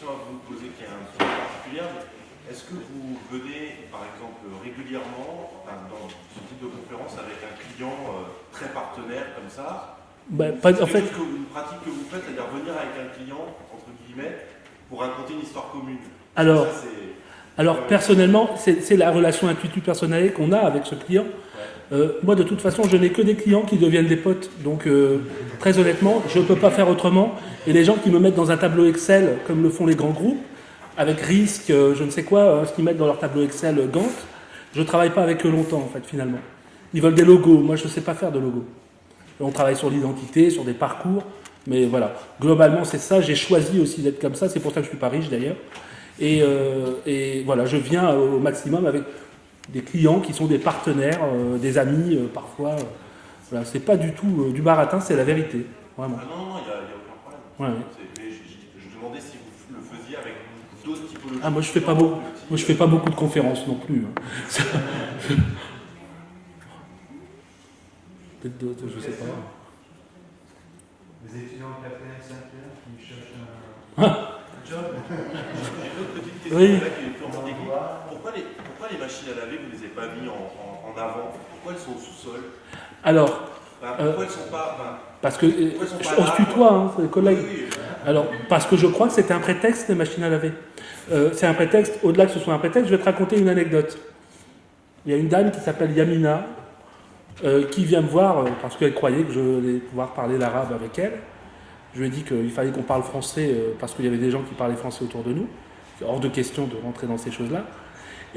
question à vous poser qui est un peu particulière. Est-ce que vous venez, par exemple, régulièrement dans ce type de conférence avec un client très partenaire comme ça? En fait, une pratique que vous faites, c'est-à-dire venir avec un client, entre guillemets, pour raconter une histoire commune. Alors personnellement, c'est la relation intuitive personnelle qu'on a avec ce client. Moi, de toute façon, je n'ai que des clients qui deviennent des potes. Donc, très honnêtement, je ne peux pas faire autrement. Et les gens qui me mettent dans un tableau Excel, comme le font les grands groupes, avec risque, je ne sais quoi, ce qu'ils mettent dans leur tableau Excel Gantt, je ne travaille pas avec eux longtemps, en fait, finalement. Ils veulent des logos. Moi, je ne sais pas faire de logos. On travaille sur l'identité, sur des parcours. Mais voilà, globalement, c'est ça. J'ai choisi aussi d'être comme ça. C'est pour ça que je ne suis pas riche, d'ailleurs. Et voilà, je viens au maximum avec des clients qui sont des partenaires, des amis parfois. Voilà, c'est pas du tout du baratin, c'est la vérité. Vraiment. Ah non, il n'y a aucun problème. Ouais. Mais je demandais si vous le faisiez avec d'autres typologies. Ah, moi je fais pas beaucoup de conférences non plus. Peut-être d'autres, je sais pas. Les étudiants de 4e, 5e qui cherchent un job. J'ai une autre petite question Oui. là qui est purement technique. Pourquoi les machines à laver, vous ne les avez pas mis en avant? Pourquoi elles sont au sous-sol? Alors, pourquoi elles sont pas... parce que on se tutoie, hein, c'est les collègues. Oui. Alors, parce que je crois que c'était un prétexte, les machines à laver. C'est un prétexte, au-delà que ce soit un prétexte, je vais te raconter une anecdote. Il y a une dame qui s'appelle Yamina, qui vient me voir parce qu'elle croyait que je allais pouvoir parler l'arabe avec elle. Je lui ai dit qu'il fallait qu'on parle français parce qu'il y avait des gens qui parlaient français autour de nous. C'est hors de question de rentrer dans ces choses-là.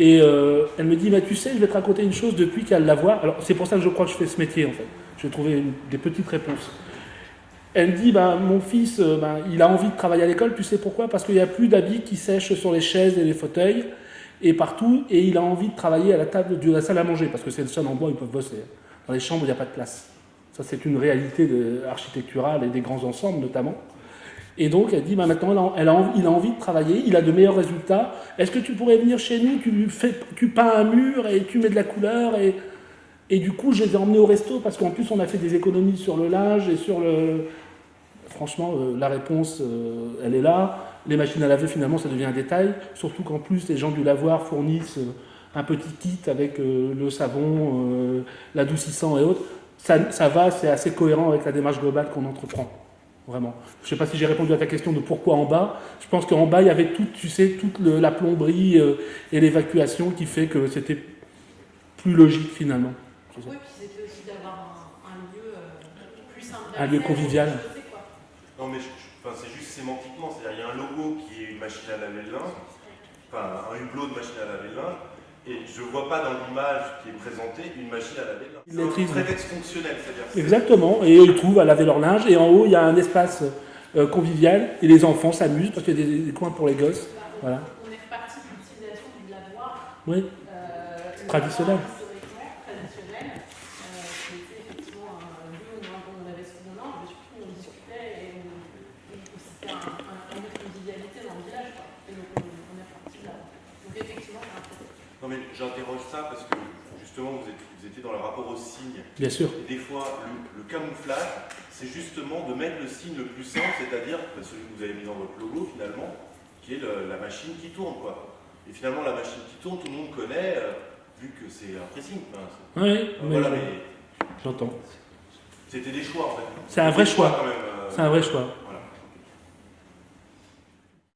Et elle me dit, tu sais, je vais te raconter une chose depuis qu'elle la voit. Alors, c'est pour ça que je crois que je fais ce métier, en fait. Je vais trouver des petites réponses. Elle me dit, mon fils, il a envie de travailler à l'école. Tu sais pourquoi? Parce qu'il n'y a plus d'habits qui sèchent sur les chaises et les fauteuils et partout. Et il a envie de travailler à la table de la salle à manger parce que c'est le seul endroit où ils peuvent bosser. Dans les chambres, il n'y a pas de place. Ça, c'est une réalité architecturale et des grands ensembles, notamment. Et donc, elle dit, maintenant, il a envie de travailler, il a de meilleurs résultats. Est-ce que tu pourrais venir chez nous, tu peins un mur et tu mets de la couleur et du coup, je les ai emmenés au resto parce qu'en plus, on a fait des économies sur le linge et sur le... Franchement, la réponse, elle est là. Les machines à laver, finalement, ça devient un détail. Surtout qu'en plus, les gens du lavoir fournissent un petit kit avec le savon, l'adoucissant et autres. Ça va, c'est assez cohérent avec la démarche globale qu'on entreprend. Vraiment. Je ne sais pas si j'ai répondu à ta question de pourquoi en bas. Je pense qu'en bas, il y avait toute la plomberie et l'évacuation qui fait que c'était plus logique finalement. Oui, puis c'était aussi d'avoir un lieu plus simple. Un lieu convivial. Non, mais c'est juste sémantiquement. C'est-à-dire, il y a un logo qui est une machine à laver le linge, un hublot de machine à laver le linge, et je ne vois pas dans l'image qui est présentée une machine à laver le linge. C'est un prétexte fonctionnel, c'est-à-dire. Exactement, et ils trouvent à laver leur linge, et en haut, il y a un espace convivial, et les enfants s'amusent parce qu'il y a des coins pour les gosses. Voilà. On est reparti de l'utilisation du lavoir. Oui. Traditionnel. Traditionnel, qui était effectivement un lieu où on avait ce qu'on a, mais surtout on discutait et c'était un lieu de convivialité dans le village. Et donc on est reparti là. Donc effectivement, c'est un prétexte. Non, mais j'interroge ça parce que justement, vous étiez dans le rapport au signe. Bien sûr. Et des fois, le camouflage, c'est justement de mettre le signe le plus simple, c'est-à-dire celui que vous avez mis dans votre logo finalement, qui est la machine qui tourne, quoi. Et finalement, la machine qui tourne, tout le monde connaît. Vu que c'est un pressing. Oui, voilà, mais j'entends. C'était des choix en fait. C'est un vrai choix. Quand même, C'est un vrai choix.